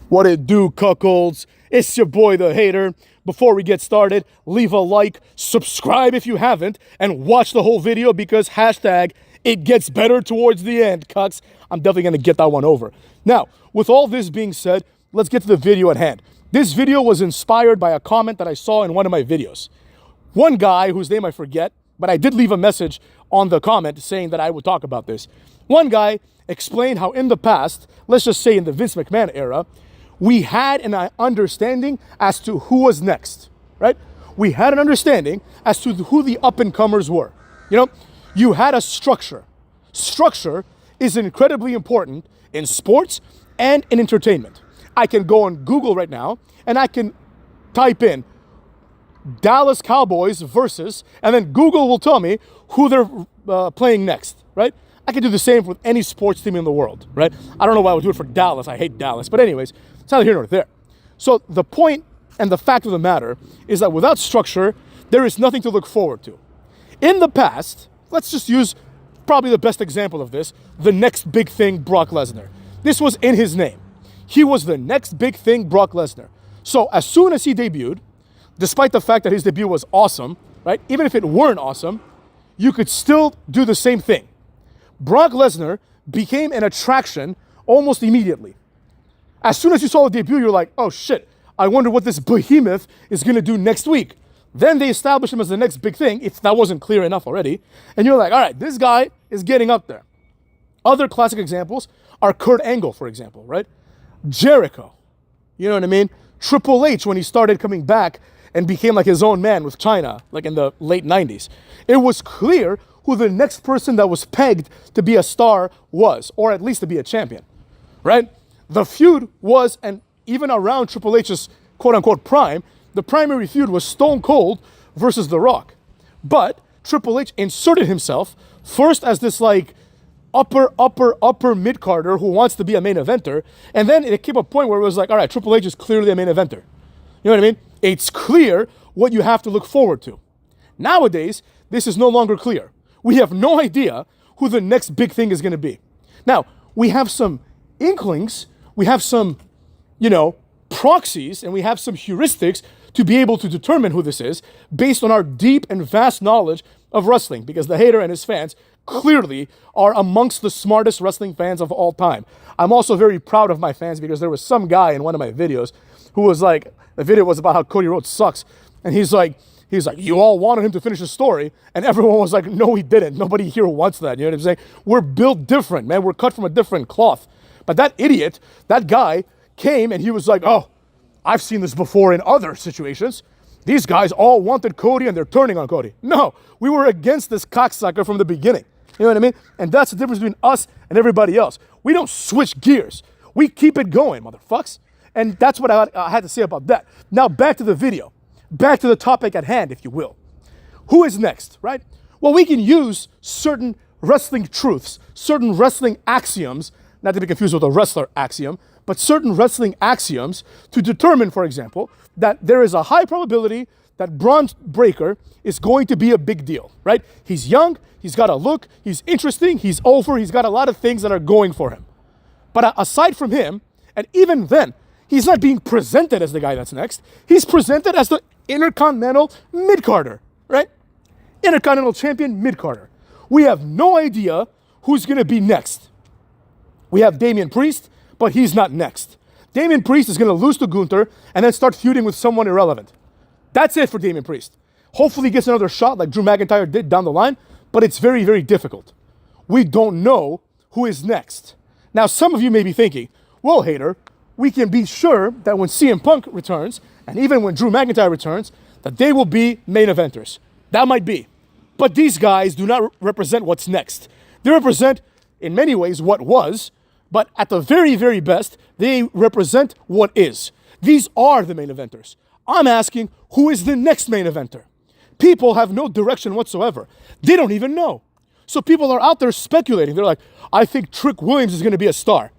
What it do, cuckolds? It's your boy, the hater. Before we get started, leave a like, subscribe if you haven't, and watch the whole video because hashtag it gets better towards the end, cucks. I'm definitely going to get that one over. Now, with all this being said, let's get to the video at hand. This video was inspired by a comment that I saw in one of my videos. One guy, whose name I forget, but I did leave a message on the comment saying that I would talk about this. One guy explained how in the past, let's just say in the Vince McMahon era, we had an understanding as to who was next, right? We had an understanding as to who the up-and-comers were. You know, you had a structure. Structure is incredibly important in sports and in entertainment. I can go on Google right now and I can type in Dallas Cowboys versus, and then Google will tell me who they're playing next, right? I can do the same with any sports team in the world, right? I don't know why I would do it for Dallas. I hate Dallas. But anyways, it's neither here nor there. So the point and the fact of the matter is that without structure, there is nothing to look forward to. In the past, let's just use probably the best example of this, the next big thing, Brock Lesnar. This was in his name. He was the next big thing, Brock Lesnar. So as soon as he debuted, despite the fact that his debut was awesome, right? Even if it weren't awesome, you could still do the same thing. Brock Lesnar became an attraction almost immediately. As soon as you saw the debut, you're like, oh shit, I wonder what this behemoth is going to do next week. Then they established him as the next big thing, if that wasn't clear enough already. And you're like, all right, this guy is getting up there. Other classic examples are Kurt Angle, for example, right? Jericho, you know what I mean? Triple H, when he started coming back and became like his own man with China, like in the late 90s. It was clear who the next person that was pegged to be a star was, or at least to be a champion, right? The feud was, and even around Triple H's quote-unquote prime, the primary feud was Stone Cold versus The Rock. But Triple H inserted himself first as this like upper mid-carder who wants to be a main eventer, and then it came a point where it was like, all right, Triple H is clearly a main eventer. You know what I mean? It's clear what you have to look forward to. Nowadays, this is no longer clear. We have no idea who the next big thing is going to be. Now, we have some inklings, we have some, proxies, and we have some heuristics to be able to determine who this is based on our deep and vast knowledge of wrestling, because the hater and his fans clearly are amongst the smartest wrestling fans of all time. I'm also very proud of my fans because there was some guy in one of my videos who was like, the video was about how Cody Rhodes sucks, and he's like, you all wanted him to finish his story, and everyone was like, no, he didn't. Nobody here wants that, you know what I'm saying? We're built different, man. We're cut from a different cloth. But that idiot, that guy, came and he was like, oh, I've seen this before in other situations. These guys all wanted Cody and they're turning on Cody. No, we were against this cocksucker from the beginning. You know what I mean? And that's the difference between us and everybody else. We don't switch gears. We keep it going, motherfucks. And that's what I had to say about that. Now back to the video. Back to the topic at hand, if you will. Who is next, right? Well, we can use certain wrestling truths, certain wrestling axioms, not to be confused with a wrestler axiom, but certain wrestling axioms to determine, for example, that there is a high probability that Braun Breaker is going to be a big deal, right? He's young, he's got a look, he's interesting, he's over, he's got a lot of things that are going for him. But aside from him, and even then, he's not being presented as the guy that's next. He's presented as the Intercontinental mid-carder, right? Intercontinental champion mid-carder. We have no idea who's going to be next. We have Damian Priest, but he's not next. Damian Priest is going to lose to Gunther and then start feuding with someone irrelevant. That's it for Damian Priest. Hopefully he gets another shot like Drew McIntyre did down the line, but it's very, very difficult. We don't know who is next. Now, some of you may be thinking, well, hater, we can be sure that when CM Punk returns, and even when Drew McIntyre returns, that they will be main eventers. That might be. But these guys do not represent what's next. They represent, in many ways, what was, but at the very, very best, they represent what is. These are the main eventers. I'm asking, who is the next main eventer? People have no direction whatsoever. They don't even know. So people are out there speculating. They're like, I think Trick Williams is going to be a star.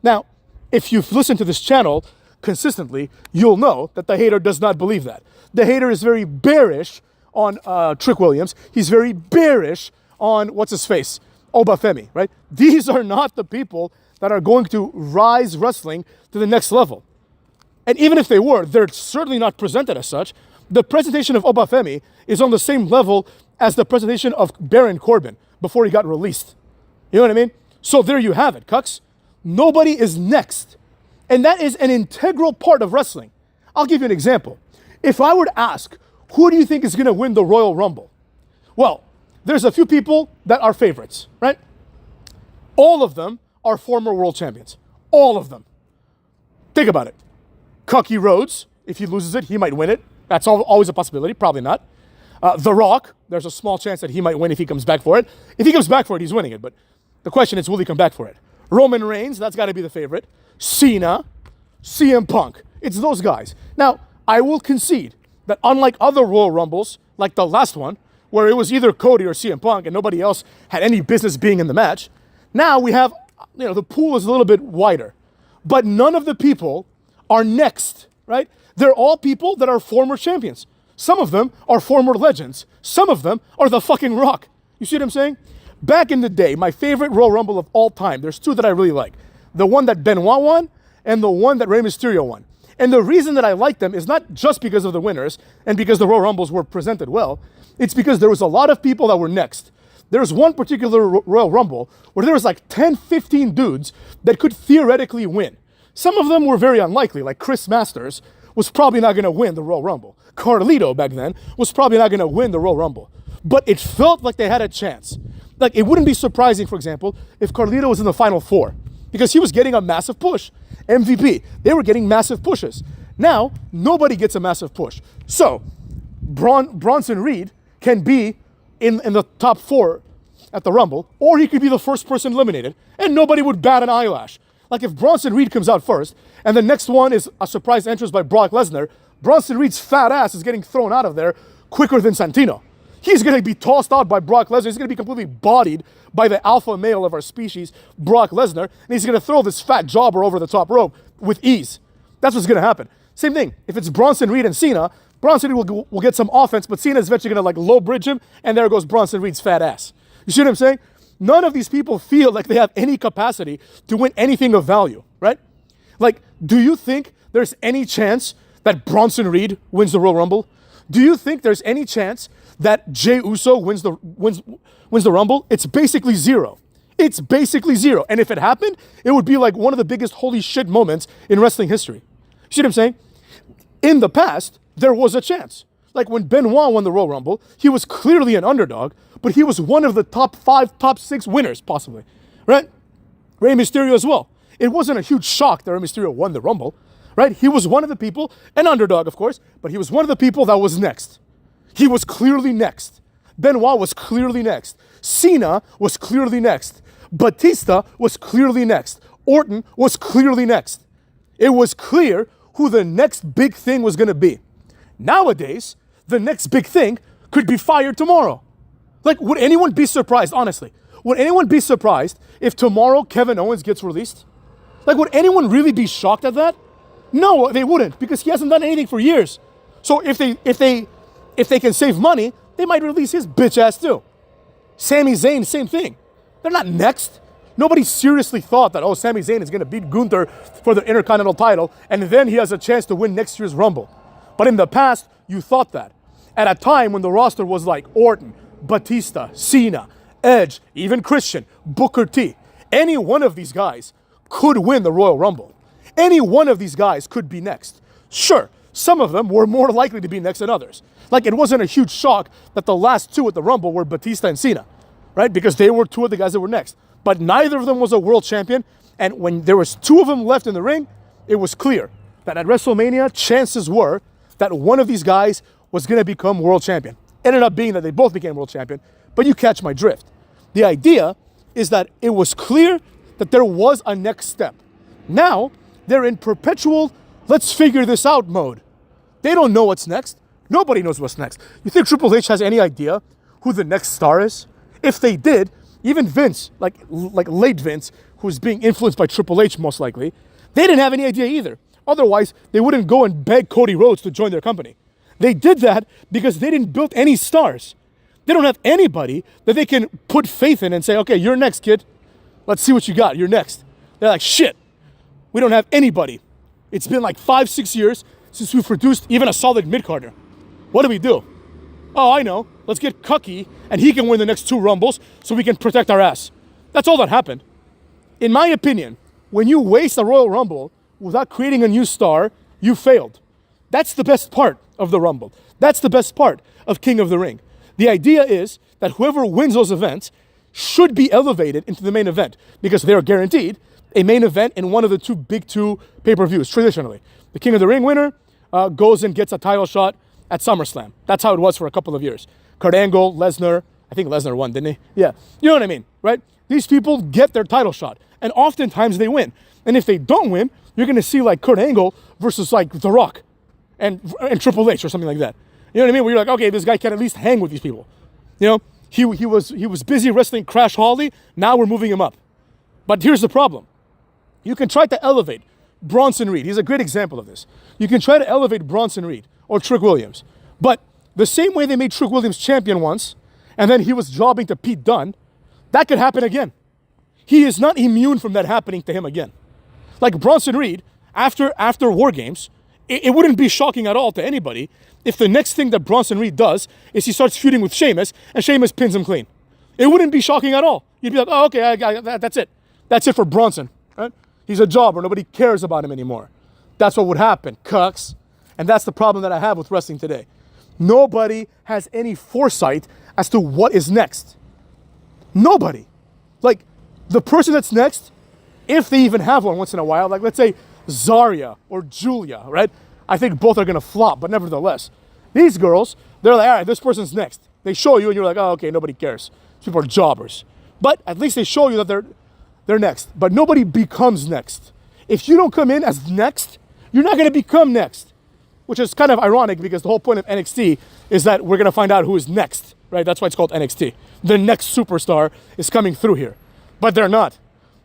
Now, if you've listened to this channel consistently, you'll know that the hater does not believe that. The hater is very bearish on Trick Williams. He's very bearish on, what's his face? Obafemi, right? These are not the people that are going to rise wrestling to the next level. And even if they were, they're certainly not presented as such. The presentation of Obafemi is on the same level as the presentation of Baron Corbin before he got released. You know what I mean? So there you have it, cucks. Nobody is next. And that is an integral part of wrestling. I'll give you an example. If I were to ask, who do you think is going to win the Royal Rumble? Well, there's a few people that are favorites, right? All of them are former world champions. All of them. Think about it. Cookie Rhodes, if he loses it, he might win it. That's always a possibility. Probably not. The Rock, there's a small chance that he might win if he comes back for it. If he comes back for it, he's winning it. But the question is, will he come back for it? Roman Reigns, that's got to be the favorite. Cena, CM Punk. It's those guys. Now, I will concede that unlike other Royal Rumbles, like the last one, where it was either Cody or CM Punk and nobody else had any business being in the match, now we have, the pool is a little bit wider. But none of the people are next, right? They're all people that are former champions. Some of them are former legends. Some of them are the fucking Rock. You see what I'm saying? Back in the day, my favorite Royal Rumble of all time, there's two that I really like. The one that Benoit won and the one that Rey Mysterio won. And the reason that I like them is not just because of the winners and because the Royal Rumbles were presented well. It's because there was a lot of people that were next. There's one particular Royal Rumble where there was like 10, 15 dudes that could theoretically win. Some of them were very unlikely, like Chris Masters was probably not going to win the Royal Rumble. Carlito back then was probably not going to win the Royal Rumble. But it felt like they had a chance. Like, it wouldn't be surprising, for example, if Carlito was in the Final Four because he was getting a massive push. MVP, they were getting massive pushes. Now, nobody gets a massive push. So, Bronson Reed can be in the top 4 at the Rumble, or he could be the first person eliminated, and nobody would bat an eyelash. Like, if Bronson Reed comes out first, and the next one is a surprise entrance by Brock Lesnar, Bronson Reed's fat ass is getting thrown out of there quicker than Santino. He's going to be tossed out by Brock Lesnar. He's going to be completely bodied by the alpha male of our species, Brock Lesnar, and he's going to throw this fat jobber over the top rope with ease. That's what's going to happen. Same thing. If it's Bronson Reed and Cena, Bronson Reed will get some offense, but Cena is eventually going to like low bridge him, and there goes Bronson Reed's fat ass. You see what I'm saying? None of these people feel like they have any capacity to win anything of value, right? Like, do you think there's any chance that Bronson Reed wins the Royal Rumble? Do you think there's any chance that Jey Uso wins the Rumble? It's basically zero. It's basically zero. And if it happened, it would be like one of the biggest holy shit moments in wrestling history. You see what I'm saying? In the past, there was a chance. Like when Benoit won the Royal Rumble, he was clearly an underdog, but he was one of the top 5, top 6 winners, possibly. Right? Rey Mysterio as well. It wasn't a huge shock that Rey Mysterio won the Rumble. Right? He was one of the people, an underdog, of course, but he was one of the people that was next. He was clearly next. Benoit was clearly next. Cena was clearly next. Batista was clearly next. Orton was clearly next. It was clear who the next big thing was going to be. Nowadays, the next big thing could be fired tomorrow. Like, would anyone be surprised, honestly? Would anyone be surprised if tomorrow Kevin Owens gets released? Like, would anyone really be shocked at that? No, they wouldn't, because he hasn't done anything for years. So if they can save money, they might release his bitch ass too. Sami Zayn, same thing. They're not next. Nobody seriously thought that, Sami Zayn is going to beat Gunther for the Intercontinental title, and then he has a chance to win next year's Rumble. But in the past, you thought that. At a time when the roster was like Orton, Batista, Cena, Edge, even Christian, Booker T. Any one of these guys could win the Royal Rumble. Any one of these guys could be next. Sure, some of them were more likely to be next than others. Like, it wasn't a huge shock that the last 2 at the Rumble were Batista and Cena, right? Because they were 2 of the guys that were next. But neither of them was a world champion. And when there was 2 of them left in the ring, it was clear that at WrestleMania, chances were that one of these guys was going to become world champion. Ended up being that they both became world champion, but you catch my drift. The idea is that it was clear that there was a next step. Now, they're in perpetual, let's figure this out mode. They don't know what's next. Nobody knows what's next. You think Triple H has any idea who the next star is? If they did, even Vince, like late Vince, who's being influenced by Triple H most likely, they didn't have any idea either. Otherwise, they wouldn't go and beg Cody Rhodes to join their company. They did that because they didn't build any stars. They don't have anybody that they can put faith in and say, okay, you're next, kid. Let's see what you got. You're next. They're like, shit. We don't have anybody. It's been like 5-6 years since we've produced even a solid mid-carder. What do? Oh, I know. Let's get Cucky, and he can win the next 2 Rumbles so we can protect our ass. That's all that happened. In my opinion, when you waste a Royal Rumble without creating a new star, you failed. That's the best part of the Rumble. That's the best part of King of the Ring. The idea is that whoever wins those events should be elevated into the main event because they're guaranteed a main event in one of the big two pay-per-views, traditionally. The King of the Ring winner goes and gets a title shot at SummerSlam. That's how it was for a couple of years. Kurt Angle, Lesnar, I think Lesnar won, didn't he? Yeah, you know what I mean, right? These people get their title shot, and oftentimes they win. And if they don't win, you're going to see like Kurt Angle versus like The Rock and Triple H or something like that. You know what I mean? Where you're like, okay, this guy can at least hang with these people. You know, he was busy wrestling Crash Holly. Now we're moving him up. But here's the problem. You can try to elevate Bronson Reed. He's a great example of this. You can try to elevate Bronson Reed or Trick Williams. But the same way they made Trick Williams champion once, and then he was jobbing to Pete Dunne, that could happen again. He is not immune from that happening to him again. Like Bronson Reed, after War Games, it wouldn't be shocking at all to anybody if the next thing that Bronson Reed does is he starts feuding with Sheamus, and Sheamus pins him clean. It wouldn't be shocking at all. You'd be like, oh, okay, that's it. That's it for Bronson, right? He's a jobber. Nobody cares about him anymore. That's what would happen, cucks. And that's the problem that I have with wrestling today. Nobody has any foresight as to what is next. Nobody. Like, the person that's next, if they even have one once in a while, like let's say Zarya or Julia, right? I think both are going to flop, but nevertheless, these girls, they're like, all right, this person's next. They show you and you're like, oh, okay, nobody cares. These people are jobbers. But at least they show you that they're next. But nobody becomes next. If you don't come in as next, you're not going to become next. Which is kind of ironic because the whole point of NXT is that we're going to find out who is next, right? That's why it's called NXT. The next superstar is coming through here. But they're not.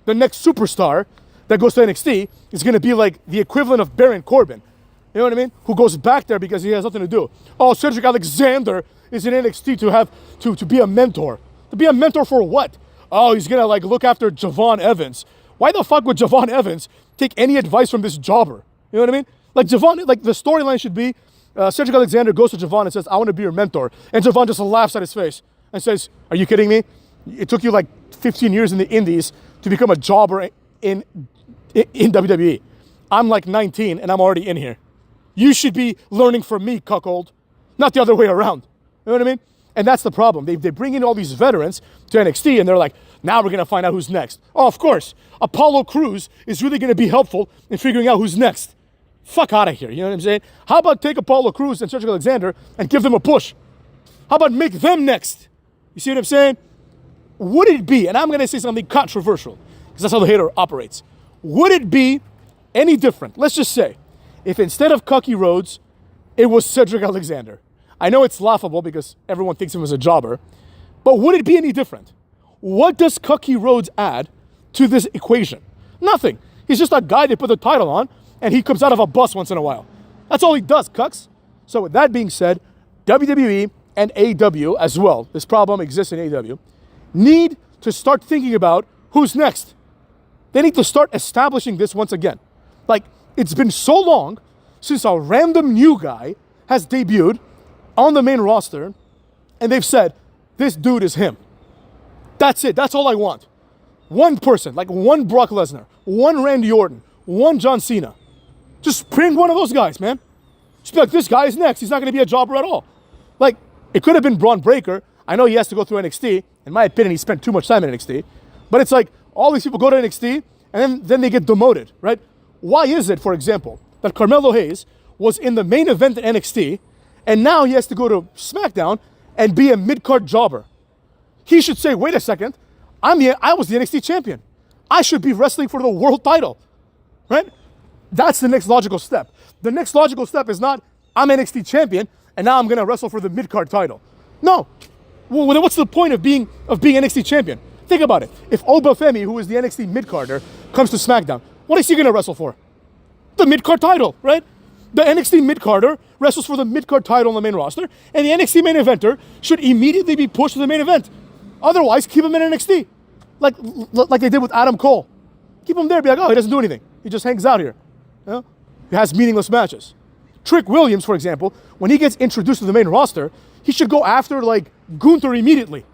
The next superstar that goes to NXT is going to be like the equivalent of Baron Corbin. You know what I mean? Who goes back there because he has nothing to do. Oh, Cedric Alexander is in NXT to be a mentor. To be a mentor for what? Oh, he's going to like look after Javon Evans. Why the fuck would Javon Evans take any advice from this jobber? You know what I mean? Like Javon, like the storyline should be Cedric Alexander goes to Javon and says, I want to be your mentor. And Javon just laughs at his face and says, are you kidding me? It took you like 15 years in the indies to become a jobber in WWE. I'm like 19 and I'm already in here. You should be learning from me, cuckold, not the other way around. You know what I mean? And that's the problem. They bring in all these veterans to NXT and they're like, now we're going to find out who's next. Oh, of course. Apollo Crews is really going to be helpful in figuring out who's next. Fuck out of here. You know what I'm saying? How about take Apollo Crews and Cedric Alexander and give them a push? How about make them next? You see what I'm saying? Would it be, and I'm going to say something controversial, because that's how the hater operates. Would it be any different? Let's just say, if instead of Cucky Rhodes, it was Cedric Alexander. I know it's laughable because everyone thinks of him as a jobber, but would it be any different? What does Cucky Rhodes add to this equation? Nothing. He's just a guy they put the title on, and he comes out of a bus once in a while. That's all he does, cucks. So with that being said, WWE and AEW as well, this problem exists in AEW, need to start thinking about who's next. They need to start establishing this once again. Like, it's been so long since a random new guy has debuted on the main roster, and they've said, this dude is him. That's it. That's all I want. One person, like one Brock Lesnar, one Randy Orton, one John Cena. Just bring one of those guys, man. Just be like, this guy is next. He's not going to be a jobber at all. Like, it could have been Braun Breaker. I know he has to go through NXT. In my opinion, he spent too much time in NXT. But it's like, all these people go to NXT, and then they get demoted, right? Why is it, for example, that Carmelo Hayes was in the main event at NXT, and now he has to go to SmackDown and be a mid-card jobber? He should say, wait a second, I was the NXT champion. I should be wrestling for the world title, right? That's the next logical step. The next logical step is not, I'm NXT champion, and now I'm going to wrestle for the mid-card title. No. Well, then what's the point of being NXT champion? Think about it. If Obafemi, who is the NXT mid-carder, comes to SmackDown, what is he going to wrestle for? The mid-card title, right? The NXT mid-carder wrestles for the mid-card title on the main roster, and the NXT main eventer should immediately be pushed to the main event. Otherwise, keep him in NXT. Like they did with Adam Cole. Keep him there, be like, oh, he doesn't do anything. He just hangs out here. You know? has meaningless matches. Trick Williams, for example, when he gets introduced to the main roster, he should go after like Gunther immediately.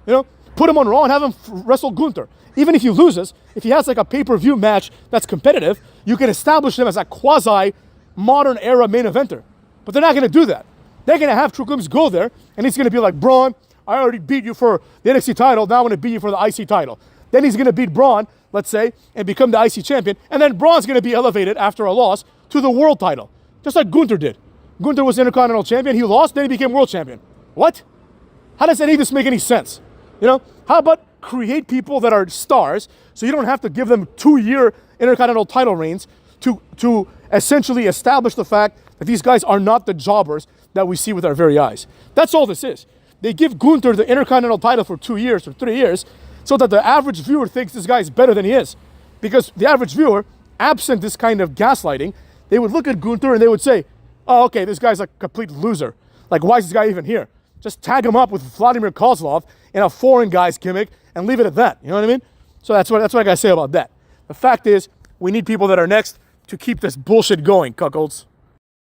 You know, put him on Raw and have him wrestle Gunther. Even if he loses, if he has like a pay-per-view match that's competitive, you can establish him as a quasi-modern era main eventer. But they're not going to do that. They're going to have Trick Williams go there, and he's going to be like, Braun, I already beat you for the NXT title, now I'm going to beat you for the IC title. Then he's going to beat Braun, let's say, and become the IC champion, and then Braun's going to be elevated after a loss to the world title, just like Gunther did. Gunther was Intercontinental Champion, he lost, then he became world champion. What? How does any of this make any sense? You know, how about create people that are stars so you don't have to give them 2-year Intercontinental title reigns to essentially establish the fact that these guys are not the jobbers that we see with our very eyes. That's all this is. They give Gunther the Intercontinental title for 2 years or 3 years so that the average viewer thinks this guy is better than he is. Because the average viewer, absent this kind of gaslighting, they would look at Gunther and they would say, oh, okay, this guy's a complete loser. Like, why is this guy even here? Just tag him up with Vladimir Kozlov in a foreign guy's gimmick and leave it at that. You know what I mean? So that's what I gotta say about that. The fact is, we need people that are next to keep this bullshit going, cuckolds.